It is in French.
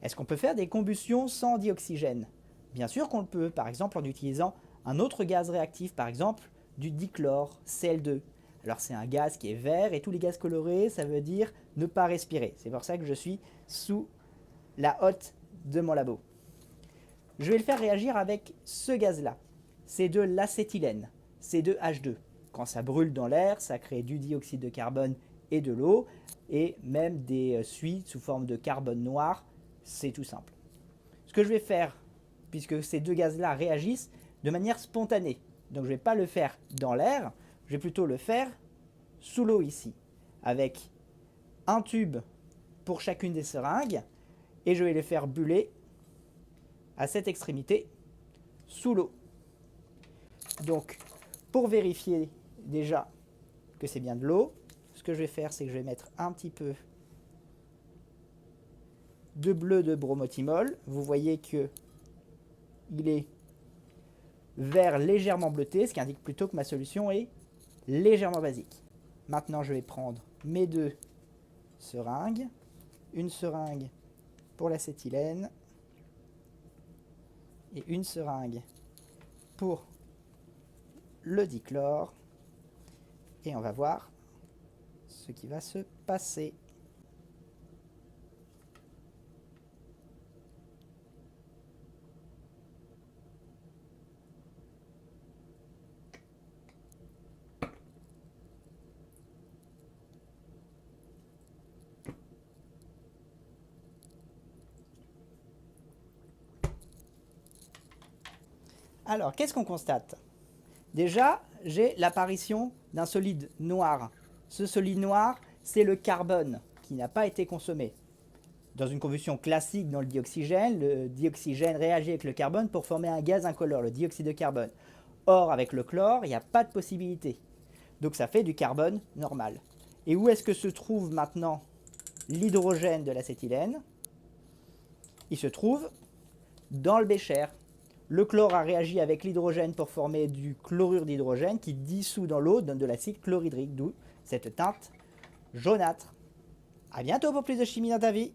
Est-ce qu'on peut faire des combustions sans dioxygène? Bien sûr qu'on le peut, par exemple en utilisant un autre gaz réactif, par exemple du dichlore, Cl2. Alors c'est un gaz qui est vert et tous les gaz colorés, ça veut dire ne pas respirer. C'est pour ça que je suis sous la hotte de mon labo. Je vais le faire réagir avec ce gaz-là. C'est de l'acétylène, C2H2. Quand ça brûle dans l'air, ça crée du dioxyde de carbone et de l'eau, et même des suies sous forme de carbone noir. C'est tout simple. Ce que je vais faire, puisque ces deux gaz-là réagissent de manière spontanée, donc je ne vais pas le faire dans l'air, je vais plutôt le faire sous l'eau ici, avec un tube pour chacune des seringues, et je vais les faire buller à cette extrémité sous l'eau. Donc, pour vérifier déjà que c'est bien de l'eau, ce que je vais faire, c'est que je vais mettre un petit peu de bleu de bromothymol. Vous voyez que il est vert légèrement bleuté, ce qui indique plutôt que ma solution est légèrement basique. Maintenant, je vais prendre mes deux seringues, une seringue pour l'acétylène et une seringue pour le dichlore, et on va voir ce qui va se passer. Alors, qu'est-ce qu'on constate? Déjà, j'ai l'apparition d'un solide noir. Ce solide noir, c'est le carbone qui n'a pas été consommé. Dans une combustion classique dans le dioxygène réagit avec le carbone pour former un gaz incolore, le dioxyde de carbone. Or, avec le chlore, il n'y a pas de possibilité. Donc ça fait du carbone normal. Et où est-ce que se trouve maintenant l'hydrogène de l'acétylène? Il se trouve dans le bécher. Le chlore a réagi avec l'hydrogène pour former du chlorure d'hydrogène qui dissout dans l'eau, donne de l'acide chlorhydrique, d'où cette teinte jaunâtre. A bientôt pour plus de chimie dans ta vie.